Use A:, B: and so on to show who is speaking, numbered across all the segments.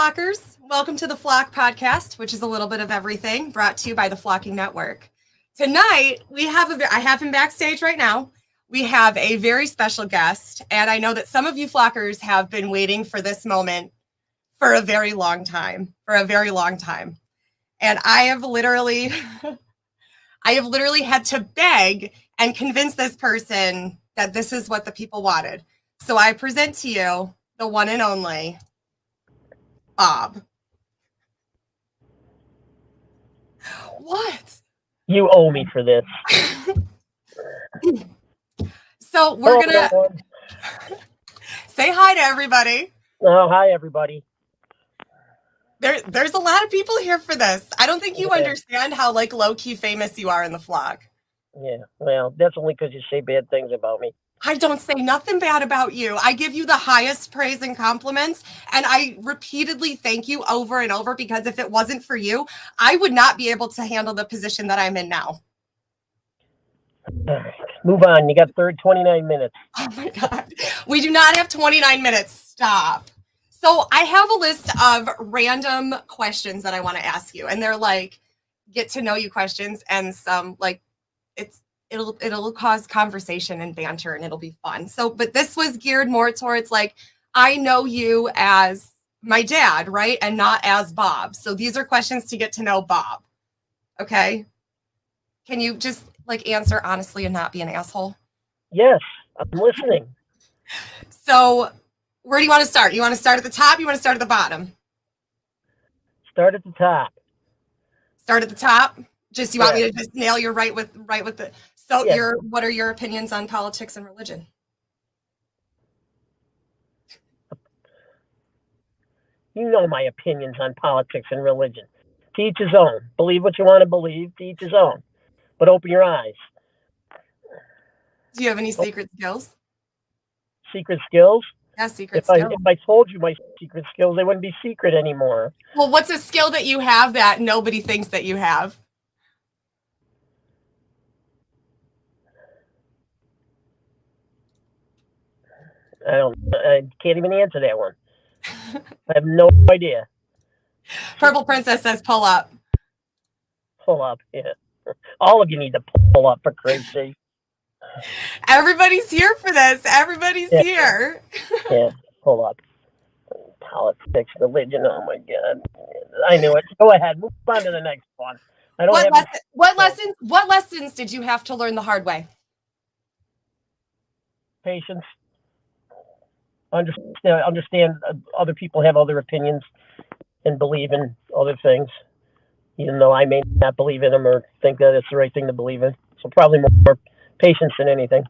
A: Flockers. Welcome to the Flock Podcast, which is a little bit of everything, brought to you by the Flocking Network. Tonight, I have him backstage right now. We have a very special guest, and I know that some of you Flockers have been waiting for this moment for a very long time, And I have literally had to beg and convince this person that this is what the people wanted. So I present to you the one and only Bob. What?
B: You owe me for this.
A: So we're gonna say hi to everybody.
B: Oh, hi everybody.
A: There's a lot of people here for this. I don't think you understand how low-key famous you are in the flock.
B: Yeah, well, that's only because you say bad things about me.
A: I don't say nothing bad about you. I give you the highest praise and compliments, and I repeatedly thank you over and over, because if it wasn't for you, I would not be able to handle the position that I'm in now.
B: Move on. You got 29 minutes.
A: Oh my God. We do not have 29 minutes. Stop. So I have a list of random questions that I want to ask you, and they're get to know you questions, and some it'll cause conversation and banter, and it'll be fun. So, but this was geared more towards I know you as my dad, right? And not as Bob. So these are questions to get to know Bob. Okay. Can you just answer honestly and not be an asshole?
B: Yes, I'm listening.
A: So where do you want to start? You want to start at the top? You want to start at the bottom?
B: Start at the top.
A: Start at the top? Just you want me to just nail you right with the. So what are your opinions on politics and religion?
B: You know my opinions on politics and religion. To each his own. Believe what you want to believe. To each his own. But open your eyes.
A: Do you have any secret skills?
B: Secret skills?
A: Yeah, secret skills.
B: If I told you my secret skills, they wouldn't be secret anymore.
A: Well, what's a skill that you have that nobody thinks that you have?
B: I can't even answer that one. I have no idea.
A: Purple Princess says pull up.
B: Pull up, yeah. All of you need to pull up, for Christ's sake.
A: Everybody's here for this. Everybody's here.
B: Yeah, pull up. Politics, religion, oh my God. I knew it. Go ahead, move on to the next one.
A: What lessons did you have to learn the hard way?
B: Patience. Understand other people have other opinions and believe in other things, even though I may not believe in them or think that it's the right thing to believe in. So probably more patience than anything.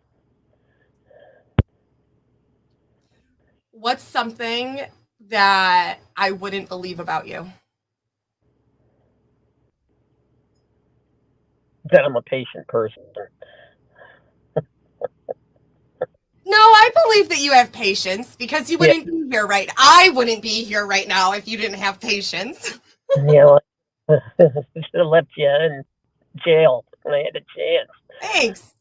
A: What's something that I wouldn't believe about you?
B: That I'm a patient person.
A: No, I believe that you have patience, because you wouldn't be here I wouldn't be here right now if you didn't have patience.
B: Yeah, I should have left you in jail when I had a chance.
A: Thanks.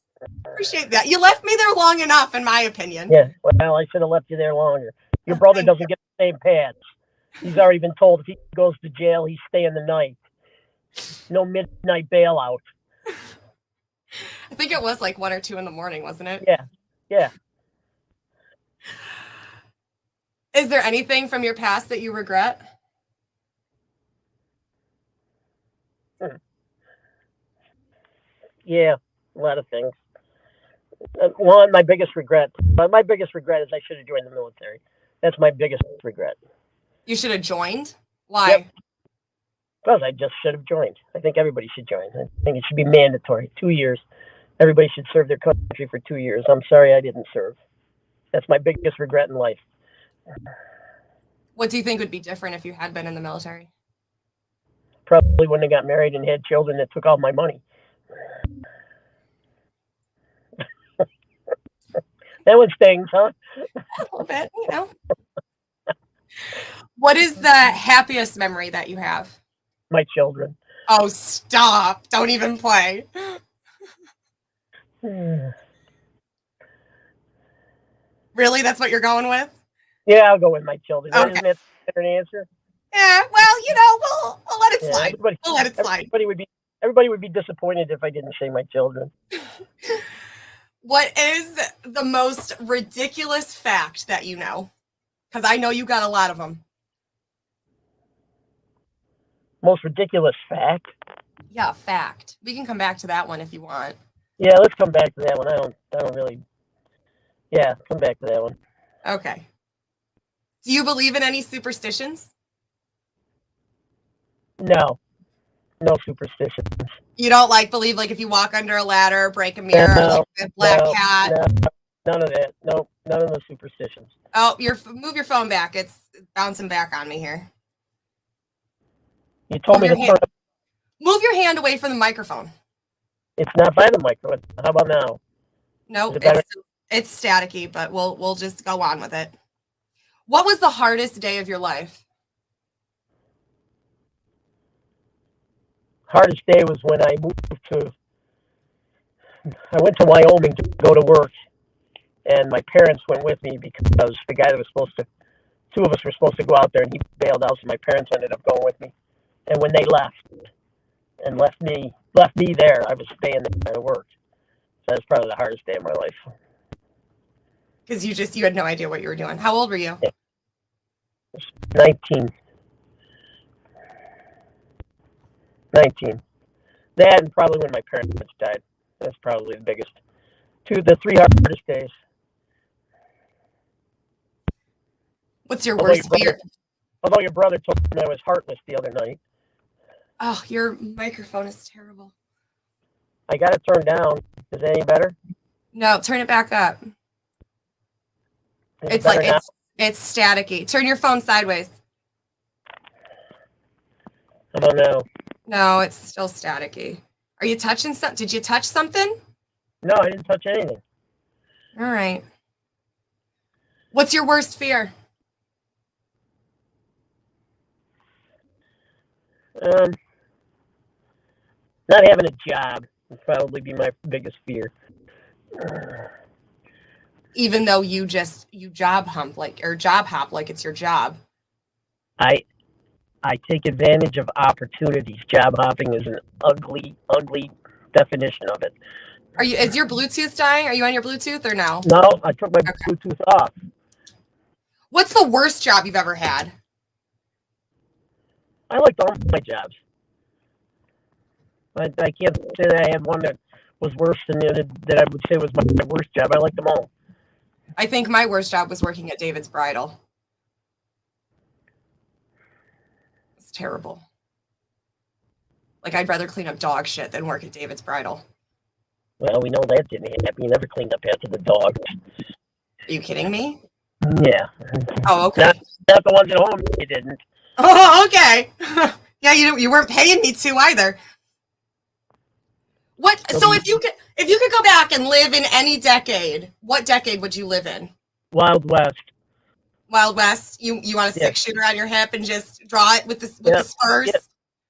A: Appreciate that. You left me there long enough, in my opinion.
B: Yeah, well, I should have left you there longer. Your brother doesn't get the same pads. He's already been told if he goes to jail, he's staying the night. No midnight bailout.
A: I think it was 1 or 2 in the morning, wasn't it?
B: Yeah.
A: Is there anything from your past that you regret?
B: Yeah, a lot of things. One, my biggest regret is I should have joined the military. That's my biggest regret.
A: You should have joined? Why?
B: Yep. Because I just should have joined. I think everybody should join. I think it should be mandatory. 2 years. Everybody should serve their country for 2 years. I'm sorry I didn't serve. That's my biggest regret in life.
A: What do you think would be different if you had been in the military?
B: Probably wouldn't have got married and had children that took all my money. That one stings, huh?
A: A little bit, What is the happiest memory that you have?
B: My children.
A: Oh, stop. Don't even play. Really? That's what you're going with?
B: Yeah, I'll go with my children.
A: Okay.
B: Isn't that an answer?
A: Yeah, well, we'll let it
B: Yeah,
A: slide. We'll let it slide.
B: Everybody would be disappointed if I didn't say my children.
A: What is the most ridiculous fact that you know? Because I know you got a lot of them.
B: Most ridiculous fact?
A: Yeah, fact. We can come back to that one if you want.
B: Yeah, let's come back to that one. I don't really. Yeah, come back to that one.
A: Okay. Do you believe in any superstitions?
B: No superstitions.
A: You don't believe if you walk under a ladder, break a mirror,
B: No,
A: a black cat.
B: No, none of that. No, none of those superstitions.
A: Oh, move your phone back. It's bouncing back on me here.
B: You told me to
A: move your hand away from the microphone.
B: It's not by the microphone. How about now?
A: No, it's staticky, but we'll just go on with it. What was the hardest day of your life?
B: Hardest day was when I went to Wyoming to go to work, and my parents went with me because the guy that was two of us were supposed to go out there, and he bailed out, so my parents ended up going with me. And when they left me there, I was staying there to work. So that's probably the hardest day of my life.
A: Because you had no idea what you were doing. How old were you?
B: 19. That and probably when my parents died. That's probably the three hardest days.
A: What's your worst fear?
B: Although your brother told me I was heartless the other night.
A: Oh, your microphone is terrible.
B: I got it turned down. Is it any better?
A: No, turn it back up. It's staticky. Turn your phone sideways.
B: I don't know.
A: No, it's still staticky. Are you touching something? Did you touch something?
B: No, I didn't touch anything.
A: All right. What's your worst fear?
B: Not having a job would probably be my biggest fear.
A: Even though you job hop like it's your job.
B: I take advantage of opportunities. Job hopping is an ugly definition of it.
A: Is your Bluetooth dying? Are you on your Bluetooth or no?
B: No, I took my Bluetooth off.
A: What's the worst job you've ever had?
B: I liked all my jobs. I can't say that I had one that was worse than that I would say was my worst job. I liked them all.
A: I think my worst job was working at David's Bridal. It's terrible. I'd rather clean up dog shit than work at David's Bridal.
B: Well, we know that didn't happen. You never cleaned up after the dog.
A: Are you kidding me?
B: Yeah.
A: Oh, okay.
B: Not the ones at home. You didn't.
A: Oh, okay. Yeah, you weren't paying me to either. What? So if you could go back and live in any decade, what decade would you live in?
B: Wild West.
A: Wild West. You want a 6-shooter on your hip and just draw it with the spurs?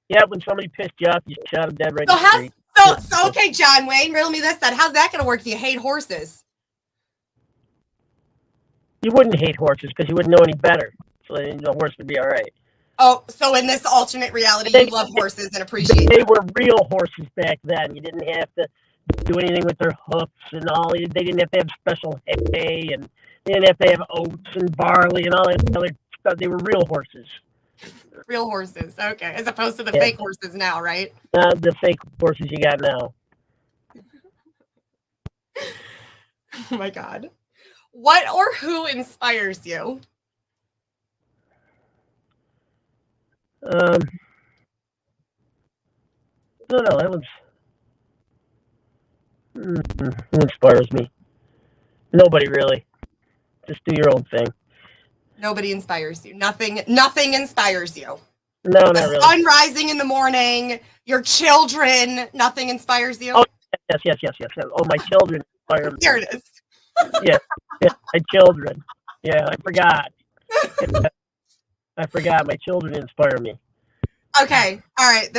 B: Yeah, when somebody pissed you off, you shot them dead right in the street.
A: So okay, John Wayne, riddle me this then. How's that going to work if you hate horses?
B: You wouldn't hate horses because you wouldn't know any better. So the horse would be all right.
A: Oh, so in this alternate reality, you love horses and appreciate them.
B: They were real horses back then. You didn't have to do anything with their hoofs and all. They didn't have to have special hay, and they didn't have to have oats and barley and all that other stuff. They were real horses.
A: Real horses, okay. As opposed to the fake horses now, right?
B: The fake horses you got now.
A: Oh my God. What or who inspires you?
B: I don't know. That one's who inspires me. Nobody really. Just do your own thing.
A: Nobody inspires you. Nothing inspires you.
B: No, not really.
A: Sun rising in the morning, your children, nothing inspires you.
B: Oh, yes. Oh, my children inspire me.
A: Here it is.
B: yeah, my children. Yeah, I forgot. My children inspire me.
A: Okay, all right.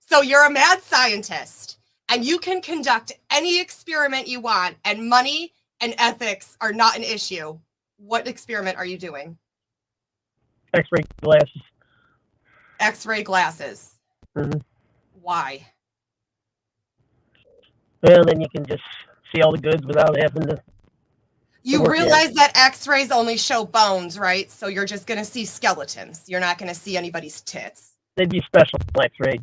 A: So you're a mad scientist, and you can conduct any experiment you want, and money and ethics are not an issue. What experiment are you doing?
B: X-ray glasses.
A: X-ray glasses.
B: Mhm.
A: Why?
B: Well, then you can just see all the goods without having to.
A: You
B: work
A: realize that X-rays only show bones, right? So you're just gonna see skeletons. You're not gonna see anybody's tits.
B: They'd be special X-ray.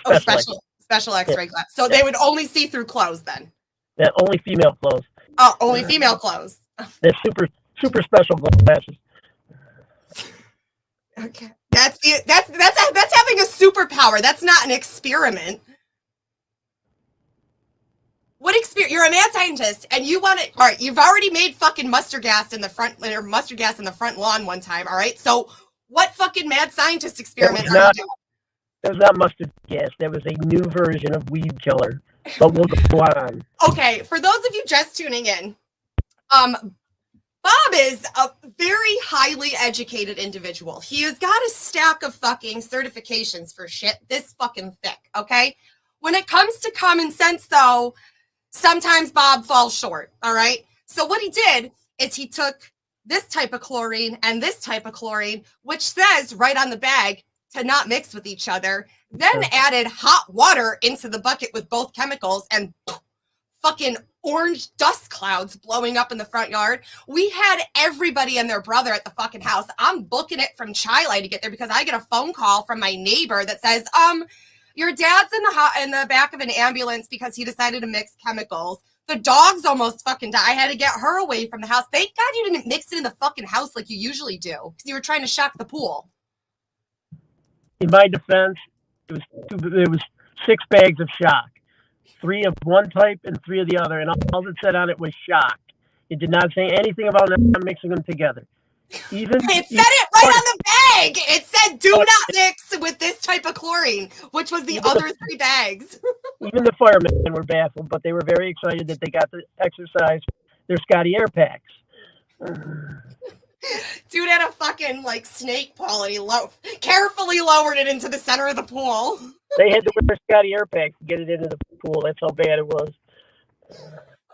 A: Oh, special X-ray glass. So they would only see through clothes then.
B: Yeah, only female clothes.
A: Oh, only female clothes.
B: They're super special glasses.
A: Okay, that's having a superpower. That's not an experiment. What experience? You're a mad scientist, and you want to. All right, you've already made fucking mustard gas in the front lawn one time. All right, so what fucking mad scientist experiment are you doing?
B: That was not mustard gas. That was a new version of weed killer. But we'll go on.
A: Okay, for those of you just tuning in, Bob is a very highly educated individual. He has got a stack of fucking certifications for shit this fucking thick. Okay, when it comes to common sense, though, sometimes Bob falls short. All right, so what he did is he took this type of chlorine and this type of chlorine, which says right on the bag to not mix with each other, then added hot water into the bucket with both chemicals and fucking orange dust clouds blowing up in the front yard. We had everybody and their brother at the fucking house. I'm booking it from Chile to get there because I get a phone call from my neighbor that says, your dad's in the back of an ambulance because he decided to mix chemicals. The dog's almost fucking died. I had to get her away from the house. Thank God you didn't mix it in the fucking house like you usually do because you were trying to shock the pool.
B: In my defense, it was 6 bags of shock, 3 of one type and 3 of the other, and all it said on it was shock. It did not say anything about not mixing them together.
A: It said it right on the bag. It said, "Do not mix with this type of chlorine," which was the other 3 bags.
B: Even the firemen were baffled, but they were very excited that they got to exercise their Scotty Air packs.
A: Dude had a fucking like snake paw and he carefully lowered it into the center of the pool.
B: They had to wear Scotty Air packs to get it into the pool. That's how bad it was.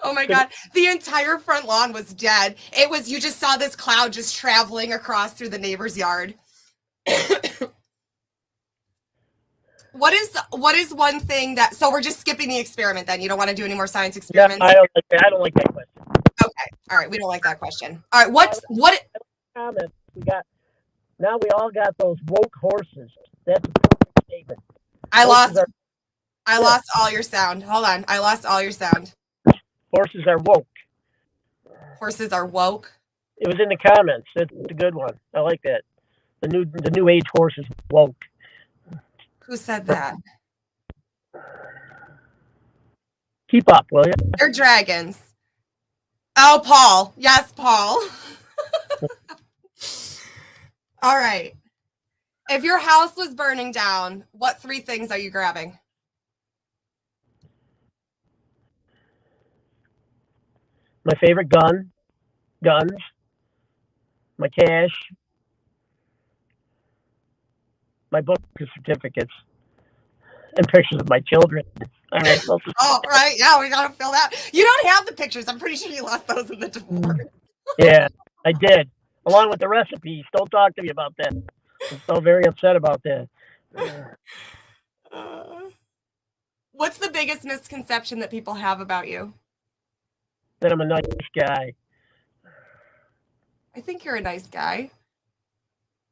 A: Oh my God. The entire front lawn was dead. You just saw this cloud just traveling across through the neighbor's yard. What is one thing so we're just skipping the experiment then? You don't want to do any more science experiments?
B: Yeah, I don't like that question.
A: Okay. All right. We don't like that question. All right. What?
B: Comments now we all got those woke horses. That's a perfect statement.
A: I lost all your sound. Hold on. I lost all your sound.
B: Horses are woke.
A: Horses are woke.
B: It was in the comments. That's a good one. I like that. The new age horse is woke.
A: Who said that?
B: Keep up, will you?
A: They're dragons. Oh, Paul. Yes, Paul. All right. If your house was burning down, what 3 things are you grabbing?
B: My favorite guns, my cash, my book certificates, and pictures of my children.
A: Oh, right. Yeah, we got to fill that. You don't have the pictures. I'm pretty sure you lost those in the divorce.
B: Yeah, I did. Along with the recipes. Don't talk to me about that. I'm so very upset about that.
A: What's the biggest misconception that people have about you?
B: That I'm a nice guy.
A: I think you're a nice guy.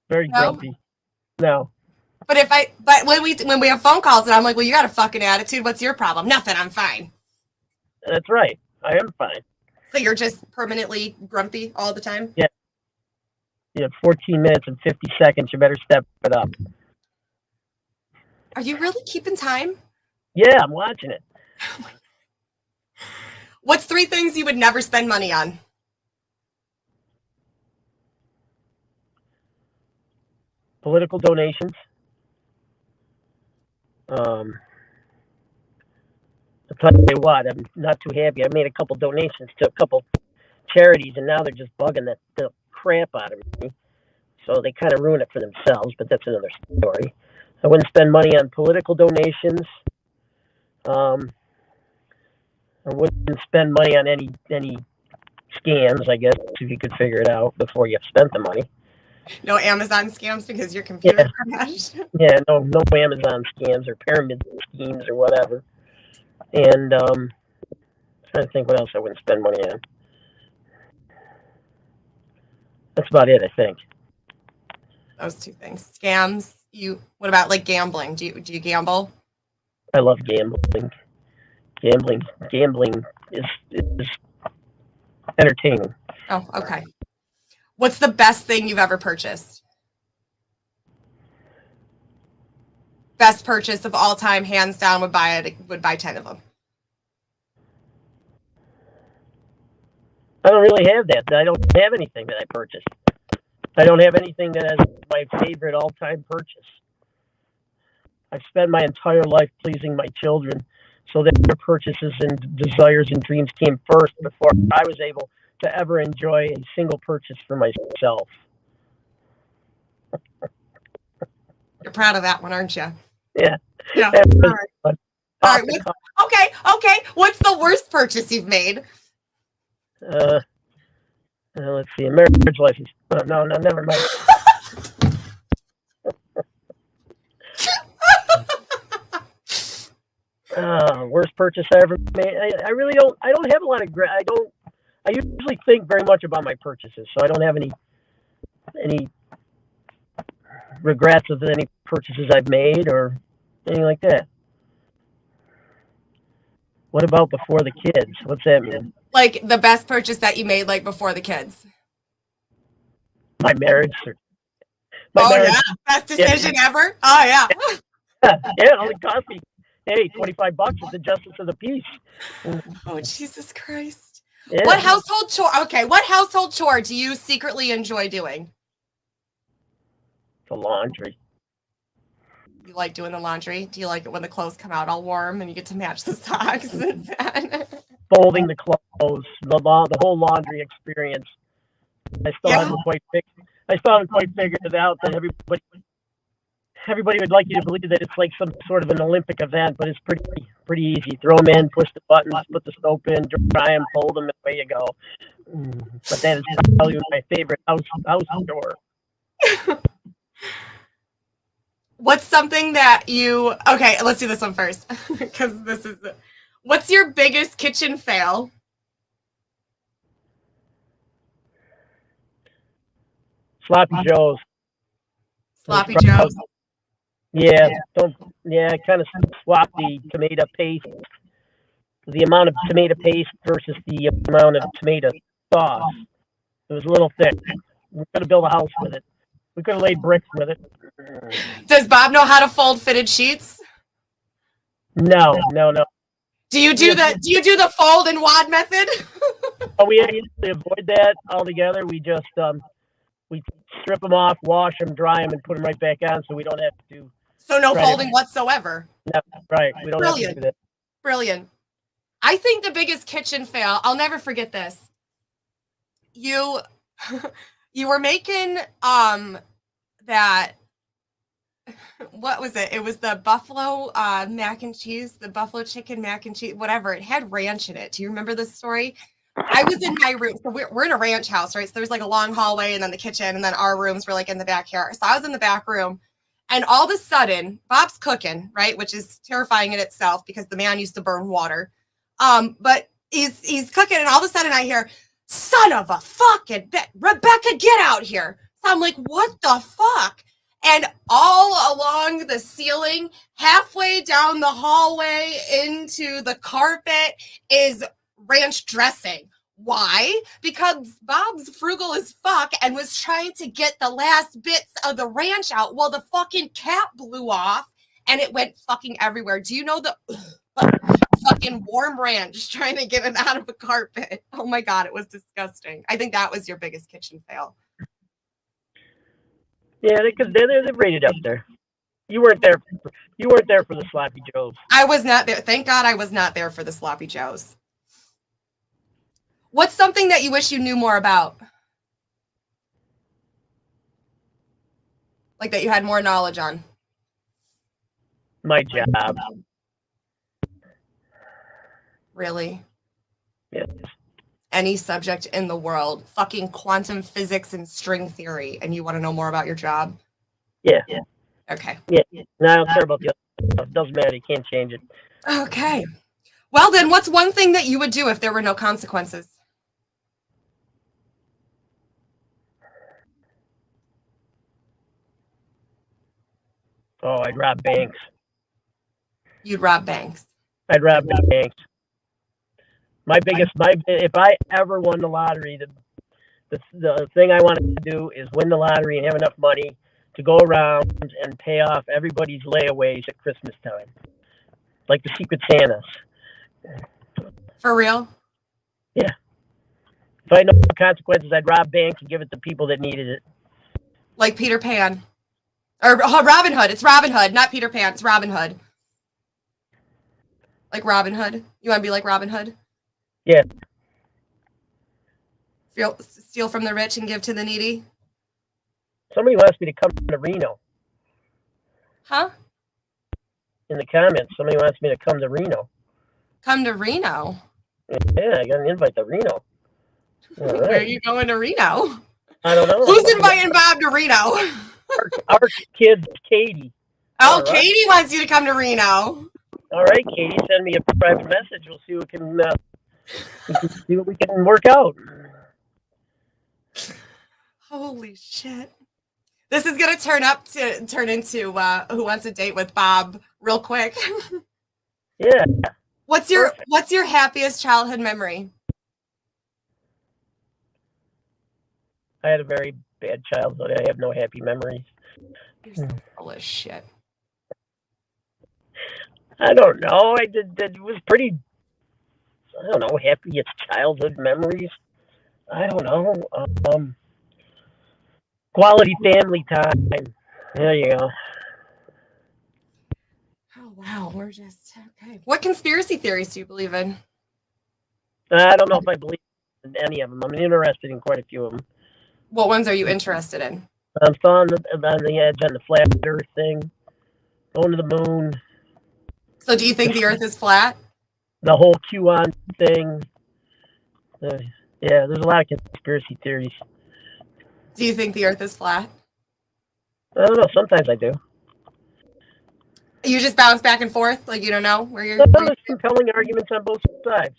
B: Very grumpy. No.
A: But when we have phone calls and I'm like, well, you got a fucking attitude. What's your problem? Nothing. I'm fine.
B: That's right. I am fine.
A: So you're just permanently grumpy all the time?
B: Yeah. You have 14 minutes and 50 seconds. You better step it up.
A: Are you really keeping time?
B: Yeah, I'm watching it.
A: What's 3 things you would never spend money on?
B: Political donations. I'll tell you what, I'm not too happy. I made a couple donations to a couple charities, and now they're just bugging the crap out of me. So they kind of ruin it for themselves, but that's another story. I wouldn't spend money on political donations. I wouldn't spend money on any scams, I guess, if you could figure it out before you spent the money.
A: No Amazon scams because your computer crashed.
B: Yeah, no Amazon scams or pyramid schemes or whatever. And trying to think what else I wouldn't spend money on. That's about it, I think.
A: Those two things. Scams. What about like gambling? Do you gamble?
B: I love gambling. Gambling is entertaining.
A: Oh, okay. What's the best thing you've ever purchased? Best purchase of all time, hands down, would buy 10 of them.
B: I don't really have that. I don't have anything that I purchased. I don't have anything that is my favorite all-time purchase. I've spent my entire life pleasing my children, so that their purchases and desires and dreams came first before I was able to ever enjoy a single purchase for myself.
A: You're proud of that one, aren't you?
B: Yeah.
A: Yeah. All right. All right. Okay. What's the worst purchase you've made?
B: Let's see, a marriage license. No, never mind. Worst purchase I ever made. I really don't. I don't have a lot of. I usually think very much about my purchases, so I don't have any regrets of any purchases I've made or anything like that. What about before the kids? What's that mean?
A: Like the best purchase that you made, like before the kids.
B: My marriage.
A: Yeah, best decision ever. Oh yeah.
B: Yeah, it only cost me $25 is the justice of the peace.
A: Oh Jesus Christ.
B: Yeah.
A: What household chore do you secretly enjoy doing?
B: The laundry.
A: You like doing the laundry? Do you like it when the clothes come out all warm and you get to match the socks?
B: Folding the clothes, the whole laundry experience. I still haven't quite figured it out that everybody would like you to believe that it's like some sort of an Olympic event, but it's pretty easy. Throw them in, push the buttons, put the soap in, dry them, fold them, and away you go. But that is probably my favorite house chore.
A: What's something that okay, let's do this one first. Because what's your biggest kitchen fail?
B: Sloppy Joes.
A: Sloppy Joes.
B: Yeah, kind of swap the tomato paste, the amount of tomato paste versus the amount of tomato sauce. It was a little thick. We could have built a house with it. We could have laid bricks with it.
A: Does Bob know how to fold fitted sheets?
B: No.
A: Do you do the fold and wad method?
B: We usually avoid that altogether. We just we strip them off, wash them, dry them, and put them right back on, so we don't have to.
A: So no folding whatsoever.
B: No, right. We don't have to do that.
A: Brilliant. I think the biggest kitchen fail. I'll never forget this. You were making that. What was it? It was the buffalo mac and cheese, the buffalo chicken mac and cheese, whatever. It had ranch in it. Do you remember this story? I was in my room. So we're in a ranch house, right? So there's like a long hallway and then the kitchen and then our rooms were like in the backyard. So I was in the back room and all of a sudden Bob's cooking, right? Which is terrifying in itself because the man used to burn water. But he's cooking and all of a sudden I hear, son of a fucking Rebecca, get out here. So I'm like, what the fuck? And all along the ceiling, halfway down the hallway into the carpet is ranch dressing. Why? Because Bob's frugal as fuck and was trying to get the last bits of the ranch out while the fucking cap blew off and it went fucking everywhere. Do you know the fucking warm ranch trying to get it out of the carpet? Oh my God, it was disgusting. I think that was your biggest kitchen fail.
B: Yeah, they're rated up there. You weren't there. You weren't there for the sloppy joes.
A: I was not there. Thank God I was not there for the sloppy joes. What's something that you wish you knew more about? Like that you had more knowledge on?
B: My job.
A: Really?
B: Yes.
A: any subject in the world, fucking quantum physics and string theory, and you want to know more about your job?
B: Yeah.
A: Okay.
B: Yeah. No, I don't care about the other stuff. It doesn't matter. You can't change it.
A: Okay. Well, then, what's one thing that you would do if there were no consequences?
B: Oh, I'd rob banks.
A: You'd rob banks.
B: I'd rob banks. If I ever won the lottery, the thing I want to do is win the lottery and have enough money to go around and pay off everybody's layaways at Christmas time, like the Secret Santas.
A: For real?
B: Yeah. If I had no consequences, I'd rob banks and give it to people that needed it.
A: Like Peter Pan. Or Robin Hood. It's Robin Hood, not Peter Pan. It's Robin Hood. Like Robin Hood. You want to be like Robin Hood?
B: Yeah.
A: Steal from the rich and give to the needy?
B: Somebody wants me to come to Reno.
A: Huh?
B: In the comments, somebody wants me to come to Reno.
A: Come to Reno?
B: Yeah, I got an invite to Reno.
A: Where are you going to Reno?
B: I don't know.
A: Who's inviting Bob to Reno?
B: Our kid, Katie.
A: Oh, Katie wants you to come to Reno.
B: All right, Katie, send me a private message. We'll see what see what we can work out.
A: Holy shit. This is going to turn into Who Wants a Date with Bob real quick.
B: Yeah.
A: What's your happiest childhood memory?
B: I had a very bad childhood. I have no happy memories.
A: You're so full of shit.
B: I don't know. It was pretty, I don't know, happiest childhood memories. I don't know. Quality family time. There you go.
A: Oh, wow. We're just, okay. What conspiracy theories do you believe in?
B: I don't know if I believe in any of them. I'm interested in quite a few of them.
A: What ones are you interested in?
B: I'm still on the edge on the flat earth thing. Going to the moon.
A: So do you think the earth is flat?
B: The whole QAnon thing. Yeah, there's a lot of conspiracy theories.
A: Do you think the earth is flat?
B: I don't know. Sometimes I do.
A: You just bounce back and forth? Like you don't know where you're...
B: There's compelling arguments on both sides.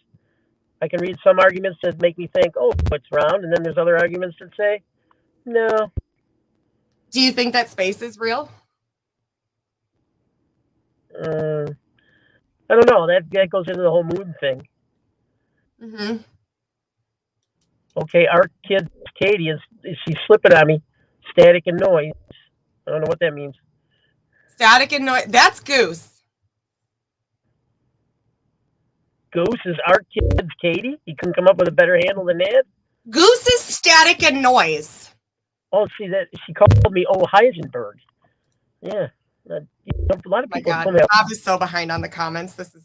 B: I can read some arguments that make me think, oh, it's round, and then there's other arguments that say, no.
A: Do you think that space is real?
B: I don't know. That goes into the whole moon thing.
A: Mm-hmm.
B: Okay, our kid, Katie, she's slipping on me. Static and noise. I don't know what that means.
A: Static and noise. That's Goose.
B: Goose is our kid's Katie? You couldn't come up with a better handle than that?
A: Goose is static and noise.
B: Oh, see, that she called me Heisenberg. Yeah. A lot of
A: Oh my
B: people
A: God,
B: told me
A: Bob is so behind on the comments. This is...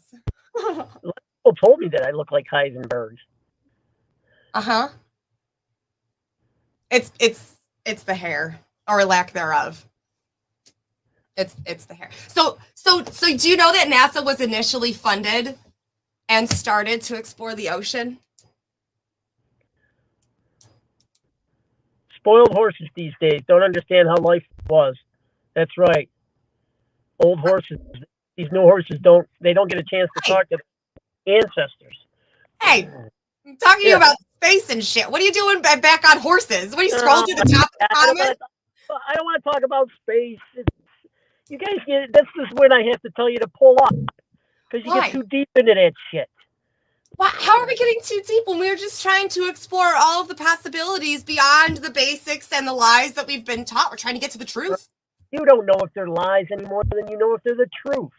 B: people told me that I look like Heisenberg.
A: Uh-huh. It's the hair, or lack thereof. It's the hair. So do you know that NASA was initially funded and started to explore the ocean?
B: Spoiled horses these days don't understand how life was. That's right. Old horses, these new horses don't get a chance to talk to ancestors.
A: Hey, I'm talking to you about space and shit. What are you doing back on horses? What are you scrolling to the top of the comments?
B: I don't want to talk about space. You guys get this is when I have to tell you to pull up because you get too deep into that shit.
A: Why? How are we getting too deep when we're just trying to explore all of the possibilities beyond the basics and the lies that we've been taught? We're trying to get to the truth.
B: You don't know if they're lies any more than you know if they're the truth.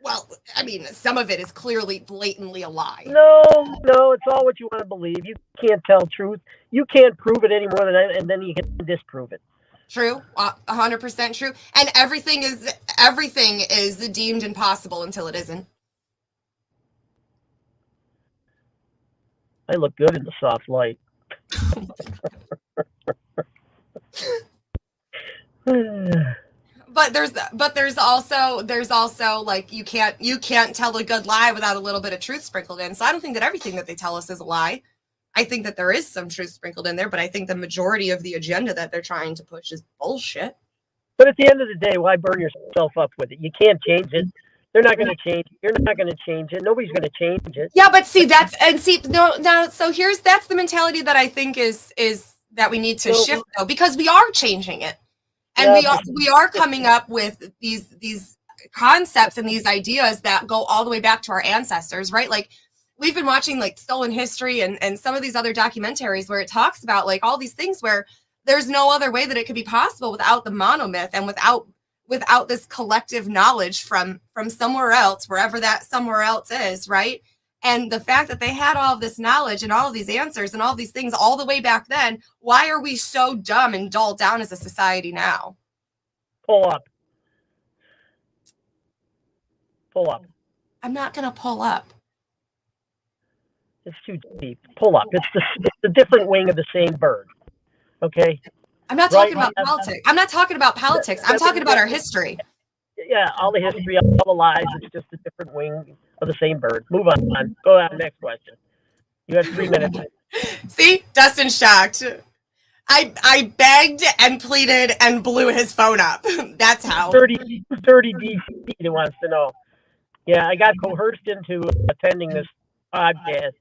A: Well, I mean, some of it is clearly blatantly a lie.
B: No, it's all what you want to believe. You can't tell truth. You can't prove it any more than and then you can disprove it.
A: True, 100% true. And everything is deemed impossible until it isn't.
B: I look good in the soft light.
A: But there's also like you can't tell a good lie without a little bit of truth sprinkled in. So I don't think that everything that they tell us is a lie. I think that there is some truth sprinkled in there, but I think the majority of the agenda that they're trying to push is bullshit.
B: But at the end of the day, why burn yourself up with it? You can't change it. They're not going to change it. You're not going to change it. Nobody's going to change it.
A: Yeah, but see so that's the mentality that I think is that we need to shift though, because we are changing it. And we are coming up with these concepts and these ideas that go all the way back to our ancestors, right? Like we've been watching like Stolen History and some of these other documentaries where it talks about like all these things where there's no other way that it could be possible without the monomyth and without this collective knowledge from somewhere else, wherever that somewhere else is, right? And the fact that they had all of this knowledge and all of these answers and all of these things all the way back then, why are we so dumb and dulled down as a society now?
B: Pull up.
A: I'm not going to pull up.
B: It's too deep. Pull up. It's the different wing of the same bird. Okay?
A: I'm not talking about politics. I'm not talking about politics. I'm talking about our history.
B: Yeah, all the history, all the lies. It's just a different wing of the same bird. Move on. Go on. Next question. You have 3 minutes.
A: See, Dustin's shocked. I begged and pleaded and blew his phone up. That's how.
B: 30 DC that wants to know. Yeah, I got coerced into attending this podcast.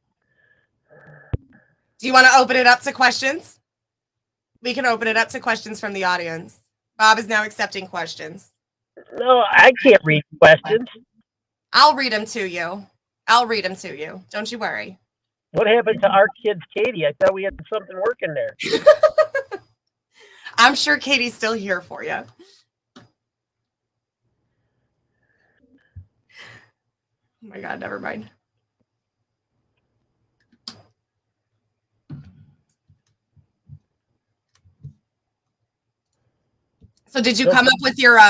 A: Do you want to open it up to questions? We can open it up to questions from the audience. Bob is now accepting questions.
B: No, I can't read questions.
A: I'll read them to you. Don't you worry.
B: What happened to our kids, Katie? I thought we had something working there.
A: I'm sure Katie's still here for you. Oh my God, never mind. So did you come up with your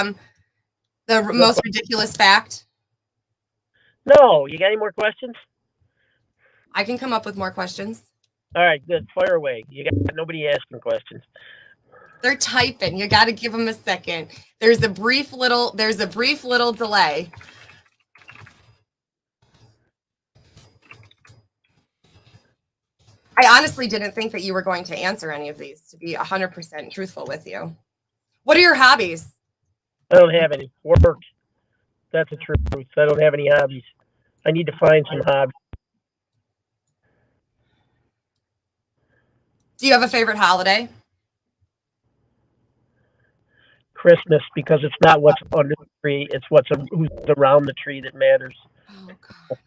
A: the most ridiculous fact?
B: No, you got any more questions?
A: I can come up with more questions.
B: All right, good. Fire away. You got nobody asking questions.
A: They're typing. You got to give them a second. There's a brief little delay. I honestly didn't think that you were going to answer any of these, to be 100% truthful with you. What are your hobbies?
B: I don't have any. Work. That's the truth. I don't have any hobbies. I need to find some hobbies.
A: Do you have a favorite holiday?
B: Christmas, because it's not what's under the tree, it's who's around the tree that matters.
A: Oh, God.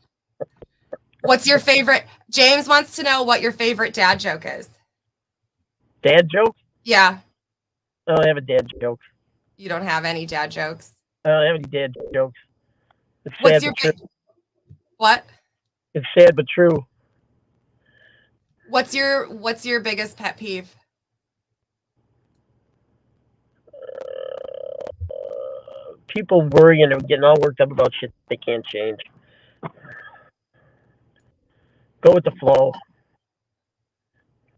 A: What's your favorite? James wants to know what your favorite dad joke is.
B: Dad joke?
A: Yeah.
B: I don't have a dad joke.
A: You don't have any dad jokes?
B: I don't have any dad jokes. It's
A: What's
B: sad
A: your
B: but true.
A: What?
B: It's sad but true.
A: What's your biggest pet peeve?
B: People worrying and getting all worked up about shit they can't change. Go with the flow.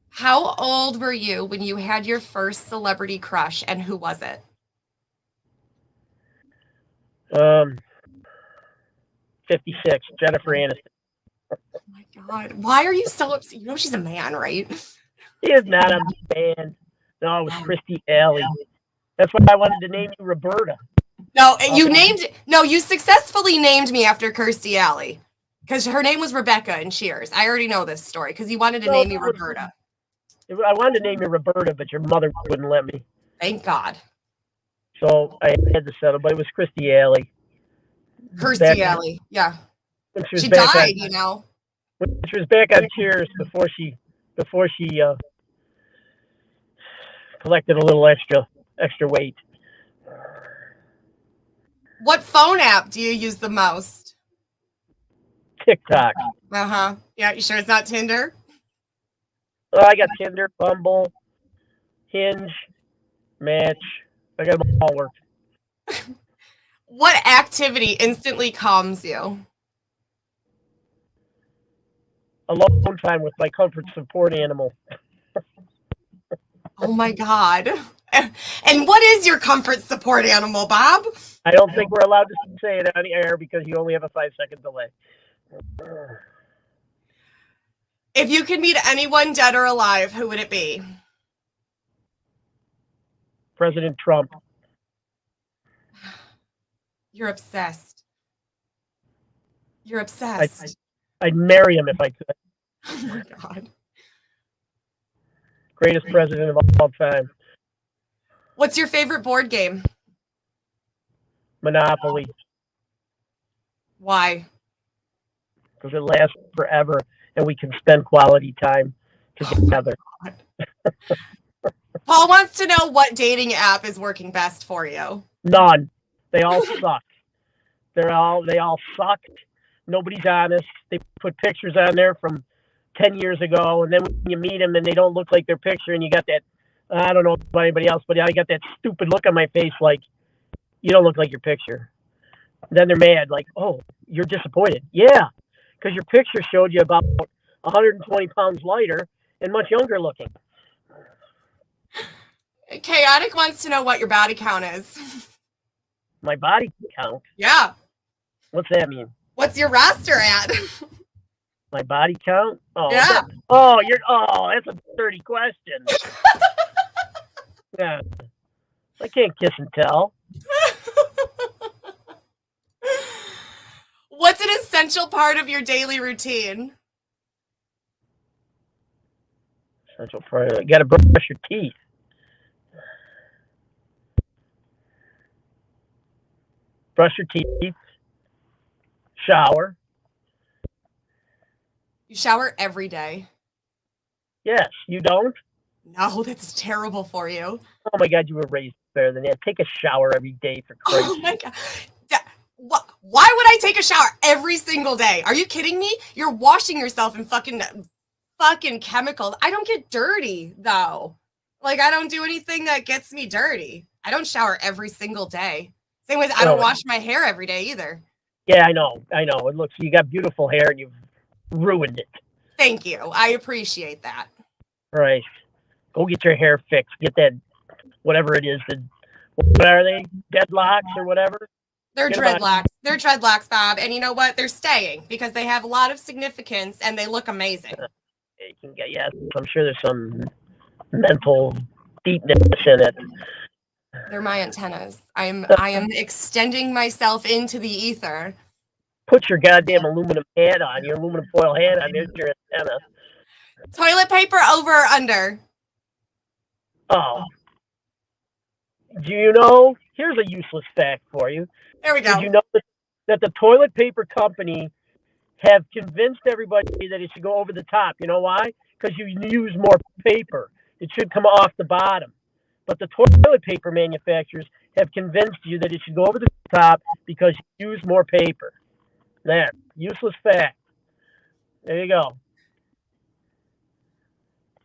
A: How old were you when you had your first celebrity crush, and who was it?
B: 56, Jennifer Aniston.
A: Oh my God. Why are you so upset? You know she's a man, right?
B: She is not a man. No, it was Christy Alley. That's why I wanted to name you Roberta.
A: No, you successfully named me after Kirstie Alley. Because her name was Rebecca in Cheers. I already know this story because you wanted to name me Roberta.
B: I wanted to name you Roberta, but your mother wouldn't let me.
A: Thank God.
B: So I had to settle, but it was Christy Alley.
A: Kirstie Alley, yeah. She died, you know.
B: When she was back on Cheers before she collected a little extra weight.
A: What phone app do you use the most?
B: TikTok.
A: Uh-huh. Yeah, you sure it's not Tinder?
B: Oh, I got Tinder, Bumble, Hinge, Match. I got them all worked.
A: What activity instantly calms you?
B: Alone time with my comfort support animal.
A: Oh my God. And what is your comfort support animal, Bob?
B: I don't think we're allowed to say it on the air because you only have a 5-second delay.
A: If you could meet anyone dead or alive, who would it be?
B: President Trump.
A: You're obsessed. You're obsessed.
B: I'd marry him if I could.
A: Oh my God.
B: Greatest president of all time.
A: What's your favorite board game?
B: Monopoly.
A: Why?
B: Because it lasts forever and we can spend quality time together.
A: Paul wants to know what dating app is working best for you.
B: None. They all suck. They all suck. Nobody's honest. They put pictures on there from 10 years ago, and then when you meet them and they don't look like their picture, and you got that, I don't know about anybody else, but I got that stupid look on my face like, you don't look like your picture. Then they're mad, like, oh, you're disappointed. Yeah, because your picture showed you about 120 pounds lighter and much younger looking.
A: Chaotic wants to know what your body count is.
B: My body count?
A: Yeah.
B: What's that mean?
A: What's your roster at?
B: My body count? Oh,
A: yeah.
B: That's a dirty question. Yeah. I can't kiss and tell.
A: What's an essential part of your daily routine?
B: Essential part. You got to brush your teeth. Brush your teeth. Shower.
A: You shower every day?
B: Yes, you don't?
A: No, that's terrible for you.
B: Oh my God, you were raised better than that. Take a shower every day, for Christ's sake.
A: Oh my God. Why would I take a shower every single day? Are you kidding me? You're washing yourself in fucking chemicals. I don't get dirty though. Like, I don't do anything that gets me dirty. I don't shower every single day. Same way I don't wash my hair every day either.
B: Yeah, I know. It looks, you got beautiful hair and you've ruined it.
A: Thank you. I appreciate that.
B: Right. Go get your hair fixed. Get that, whatever it is. What are they? Deadlocks or whatever?
A: They're dreadlocks. They're dreadlocks, Bob. And you know what? They're staying because they have a lot of significance and they look amazing.
B: Yes, I'm sure there's some mental deepness in it.
A: They're my antennas. I am extending myself into the ether.
B: Put your goddamn aluminum hat on, your aluminum foil hat on. There's your antenna.
A: Toilet paper over or under?
B: Oh. Do you know? Here's a useless fact for you.
A: There we go.
B: Did you know that the toilet paper company have convinced everybody that it should go over the top? You know why? Because you use more paper. It should come off the bottom. But the toilet paper manufacturers have convinced you that it should go over the top because you use more paper. There. Useless fact. There you go.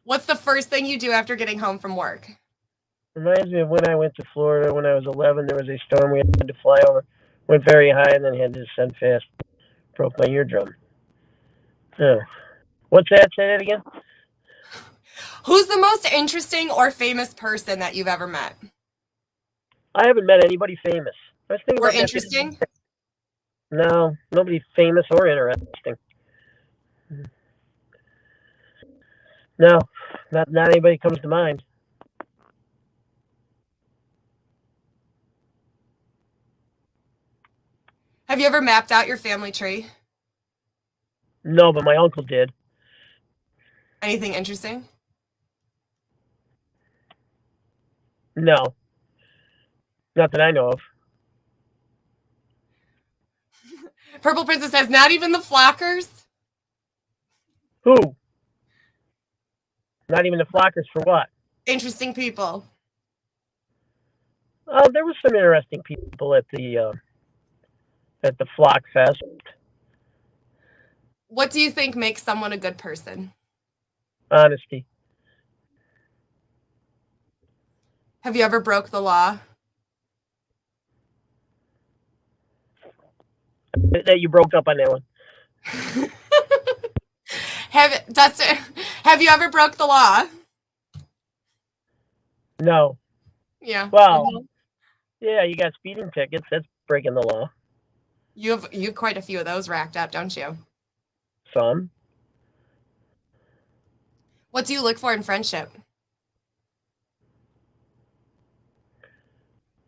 A: What's the first thing you do after getting home from work?
B: Reminds me of when I went to Florida when I was 11. There was a storm we had to fly over. Went very high and then had to descend fast. Broke my eardrum. Oh. What's that? Say that again?
A: Who's the most interesting or famous person that you've ever met?
B: I haven't met anybody famous. I was thinking
A: Or
B: about that.
A: interesting?
B: No, nobody famous or interesting. No, not anybody comes to mind.
A: Have you ever mapped out your family tree?
B: No, but my uncle did.
A: Anything interesting?
B: No. Not that I know of.
A: Purple Princess says, not even the Flockers?
B: Who? Not even the Flockers for what?
A: Interesting people.
B: There was some interesting people at the Flock Fest.
A: What do you think makes someone a good person?
B: Honesty.
A: Have you ever broke the law?
B: That you broke up on that one.
A: Dustin, have you ever broke the law?
B: No.
A: Yeah.
B: Well, yeah, you got speeding tickets. That's breaking the law.
A: You have quite a few of those racked up, don't you?
B: Some.
A: What do you look for in friendship?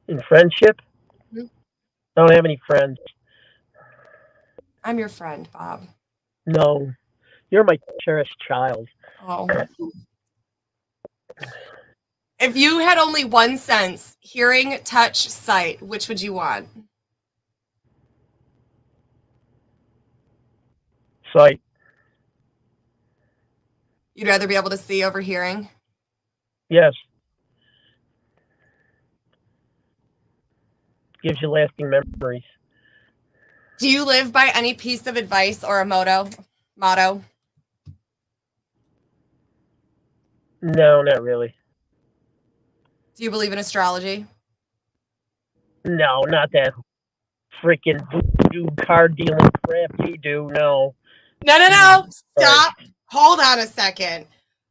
B: In friendship,
A: Mhm.
B: I don't have any friends.
A: I'm your friend, Bob.
B: No, you're my cherished child.
A: Oh. If you had only one sense, hearing, touch, sight, which would you want?
B: Sight.
A: You'd rather be able to see over hearing?
B: Yes. Gives you lasting memories.
A: Do you live by any piece of advice or a motto?
B: No, not really.
A: Do you believe in astrology?
B: No, not that freaking voodoo card dealing crap you do. No.
A: No. Stop.
B: Right.
A: Hold on a second.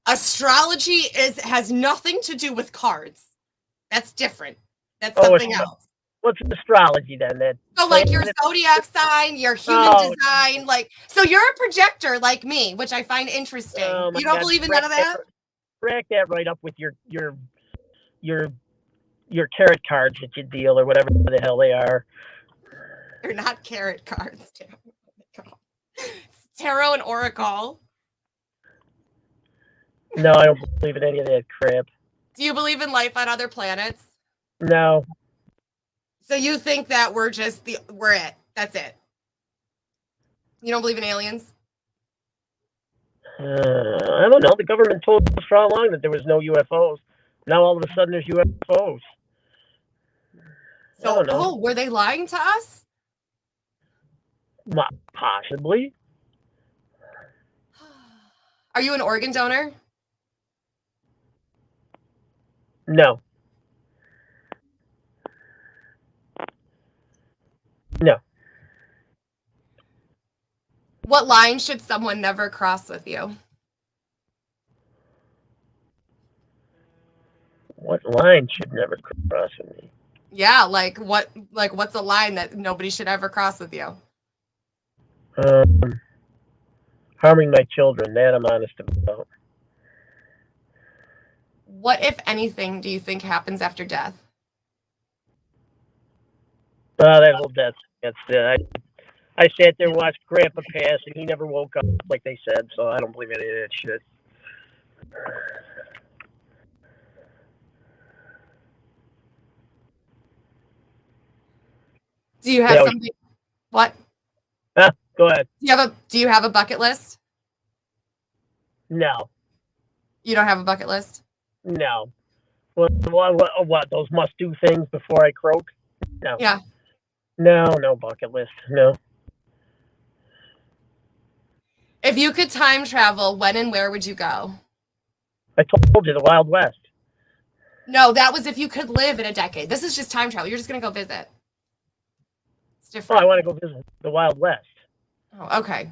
A: Astrology has nothing to do with cards. That's different. That's
B: Oh,
A: something else.
B: what's astrology then? That
A: So like your
B: planet-
A: zodiac sign, your human
B: Oh.
A: design, like so you're a projector like me, which I find interesting.
B: Oh my
A: You don't
B: God.
A: believe in none of that?
B: Rack that right up with your tarot cards that you deal or whatever the hell they are.
A: They're not tarot cards, too. It's tarot and oracle.
B: No, I don't believe in any of that crap.
A: Do you believe in life on other planets?
B: No.
A: So you think that we're it. That's it. You don't believe in aliens?
B: I don't know. The government told us for how long that there was no UFOs. Now all of a sudden there's UFOs. I
A: So,
B: don't know.
A: were they lying to us?
B: Possibly.
A: Are you an organ donor?
B: No. No.
A: What line should someone never cross with you?
B: What line should never cross with me?
A: Yeah, what's a line that nobody should ever cross with you?
B: Harming my children. That I'm honest about.
A: What, if anything, do you think happens after death?
B: That whole death. That's I sat there and watched Grandpa pass, and he never woke up like they said. So I don't believe any of that shit.
A: Do you have
B: Yeah,
A: something? What?
B: Go ahead.
A: Do you have a bucket list?
B: No.
A: You don't have a bucket list?
B: No. What? Those must-do things before I croak? No.
A: Yeah.
B: No bucket list. No.
A: If you could time travel, when and where would you go?
B: I told you, the Wild West.
A: No, that was if you could live in a decade. This is just time travel. You're just going to go visit. It's
B: Oh,
A: different.
B: I want to go visit the Wild West.
A: Oh, okay.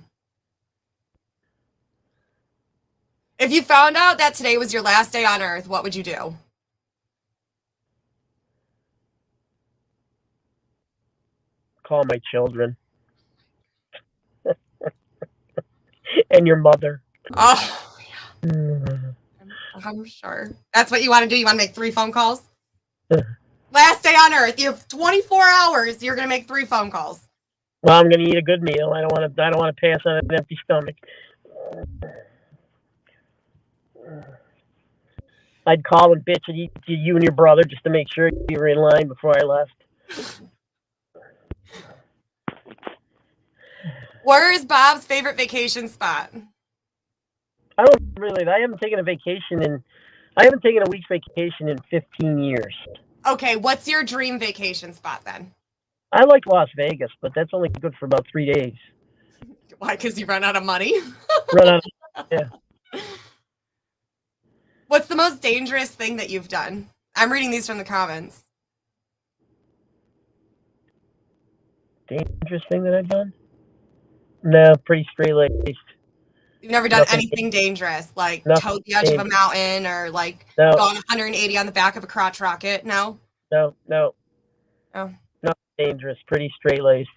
A: If you found out that today was your last day on Earth, what would you do?
B: Call my children. And your mother.
A: Oh,
B: Mm.
A: I'm sure. That's what you want to do? You want to make 3 phone calls? Last day on Earth. You have 24 hours. You're going to make 3 phone calls.
B: Well, I'm going to eat a good meal. I don't want to pass on an empty stomach. I'd call and bitch at you and your brother just to make sure you were in line before I left.
A: Where is Bob's favorite vacation spot?
B: I haven't taken a week's vacation in 15 years.
A: Okay, what's your dream vacation spot then?
B: I like Las Vegas, but that's only good for about 3 days.
A: Why? Because you run out of money?
B: Yeah.
A: What's the most dangerous thing that you've done? I'm reading these from the comments.
B: Dangerous thing that I've done? No, pretty straight-laced.
A: You've never done
B: Nothing.
A: anything dangerous, like
B: Nothing
A: towed the edge of a
B: dangerous.
A: mountain or like
B: No,
A: gone 180 on the back of a crotch rocket? No?
B: no, no.
A: Oh.
B: Not dangerous. Pretty straight laced.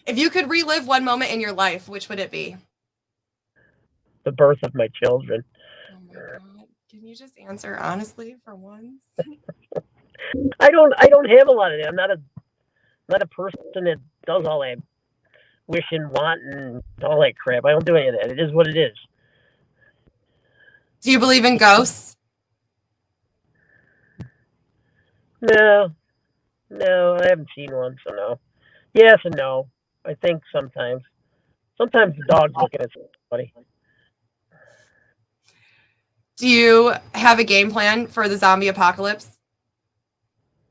A: If you could relive one moment in your life, which would it be?
B: The birth of my children.
A: Oh my God. Can you just answer honestly for once?
B: I don't have a lot of that. I'm not a person that does all that wish and want and all that crap. I don't do any of that. It is what it is.
A: Do you believe in ghosts?
B: No, no, I haven't seen one, so no. Yes and no. I think sometimes. Sometimes the dog's looking at somebody.
A: Do you have a game plan for the zombie apocalypse?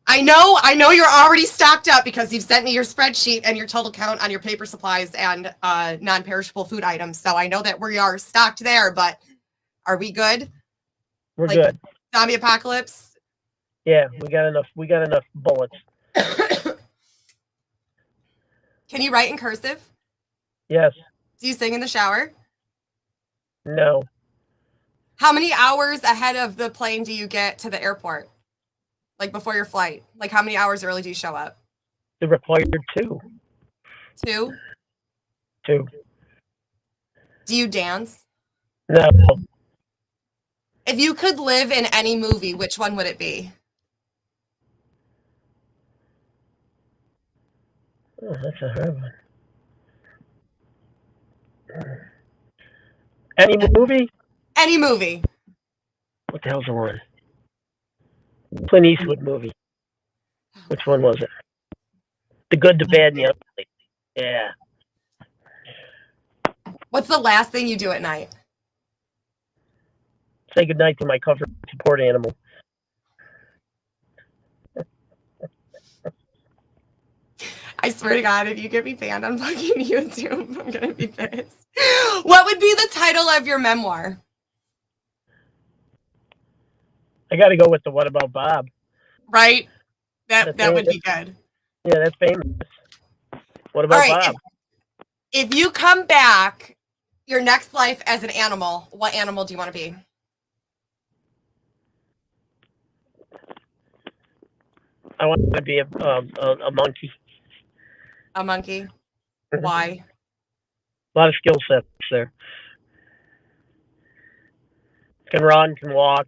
A: I know you're already stocked up because you've sent me your spreadsheet and your total count on your paper supplies and non-perishable food items. So I know that we are stocked there, but are we good?
B: We're
A: Like,
B: good.
A: Zombie apocalypse?
B: Yeah, we got enough. We got enough bullets.
A: Can you write in cursive?
B: Yes.
A: Do you sing in the shower?
B: No.
A: How many hours ahead of the plane do you get to the airport? Like before your flight? Like how many hours early do you show up?
B: It required two.
A: 2?
B: Two.
A: Do you dance?
B: No.
A: If you could live in any movie, which one would it be?
B: Oh, that's a hard one. Any movie?
A: Any movie.
B: What the hell's the one? Clint Eastwood movie. Which one was it? The Good, the Bad, and the Ugly. Yeah.
A: What's the last thing you do at night?
B: Say goodnight to my comfort support animal.
A: I swear to God, if you get me banned on fucking YouTube, I'm gonna be pissed. What would be the title of your memoir?
B: I got to go with the What About Bob?
A: Right? That
B: That's
A: would be good.
B: Yeah, that's famous. What
A: All
B: about
A: right.
B: Bob?
A: If you come back your next life as an animal, what animal do you want to be?
B: I want to be a monkey.
A: A monkey.
B: Mhm.
A: Why?
B: A lot of skill sets there. Can run, can walk,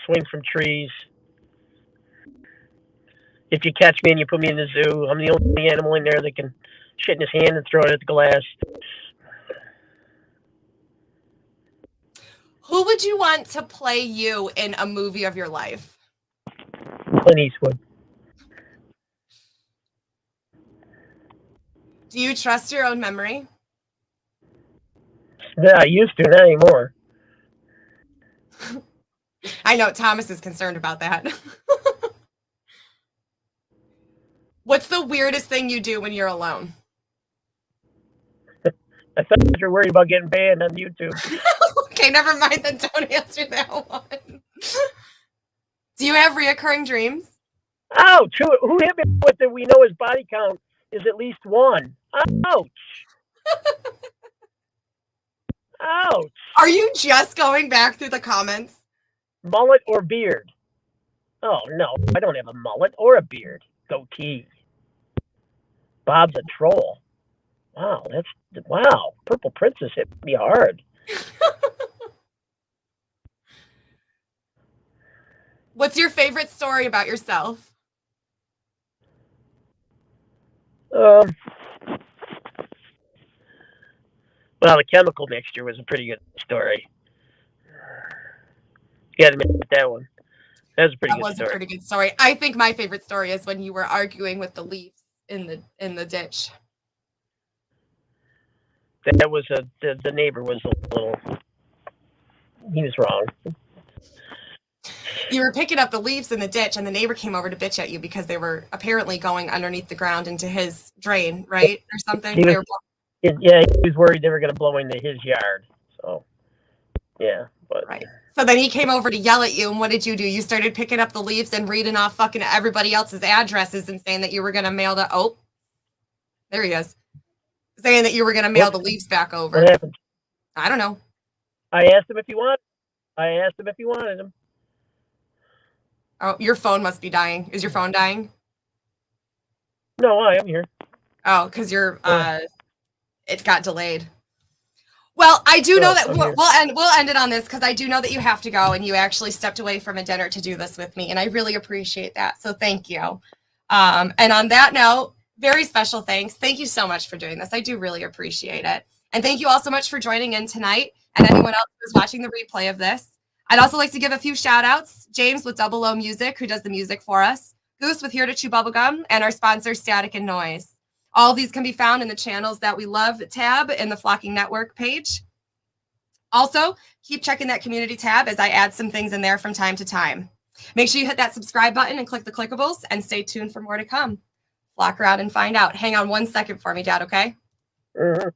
B: swing from trees. If you catch me and you put me in the zoo, I'm the only animal in there that can shit in his hand and throw it at the glass.
A: Who would you want to play you in a movie of your life?
B: Clint Eastwood.
A: Do you trust your own memory?
B: Yeah, I used to, not anymore.
A: I know Thomas is concerned about that. What's the weirdest thing you do when you're alone?
B: I thought you were worried about getting banned on YouTube.
A: Okay, never mind. Then don't answer that one. Do you have reoccurring dreams?
B: Ouch! Who hit me with it? We know his body count is at least one. Ouch! Ouch!
A: Are you just going back through the comments?
B: Mullet or beard? Oh, no, I don't have a mullet or a beard. Goatee. Bob's a troll. Wow, wow. Purple Princess hit me hard.
A: What's your favorite story about yourself?
B: Well, the chemical mixture was a pretty good story. You got to admit that one. That was a pretty
A: That
B: good
A: was
B: story.
A: a pretty good story. I think my favorite story is when you were arguing with the Leafs in the ditch.
B: That was the neighbor was a little. He was wrong.
A: You were picking up the leaves in the ditch, and the neighbor came over to bitch at you because they were apparently going underneath the ground into his drain, right, or something.
B: He was-
A: They were
B: Yeah, he was worried they were going to blow into his yard. So, yeah, but
A: right. So then he came over to yell at you, and what did you do? You started picking up the leaves and reading off fucking everybody else's addresses and saying that you were going to mail the. Oh, there he is. saying that you were going to mail
B: What?
A: the leaves back over.
B: What happened?
A: I don't know.
B: I asked him if he wanted them.
A: Oh, your phone must be dying. Is your phone dying?
B: No, I am here.
A: Oh, because
B: Yeah.
A: it got delayed. Well, I do know
B: Oh,
A: that
B: I'm
A: we'll
B: here.
A: we'll end it on this because I do know that you have to go and you actually stepped away from a dinner to do this with me, and I really appreciate that. So thank you. And on that note, very special thanks. Thank you so much for doing this. I do really appreciate it. And thank you all so much for joining in tonight and anyone else who's watching the replay of this. I'd also like to give a few shout outs. James with Double O Music, who does the music for us. Goose with Here to Chew Bubblegum, and our sponsor, Static and Noise. All of these can be found in the Channels That We Love tab in the Flocking Network page. Also, keep checking that community tab as I add some things in there from time to time. Make sure you hit that subscribe button and click the clickables, and stay tuned for more to come. Flock around and find out. Hang on 1 second for me, Dad, okay?
B: Mhm.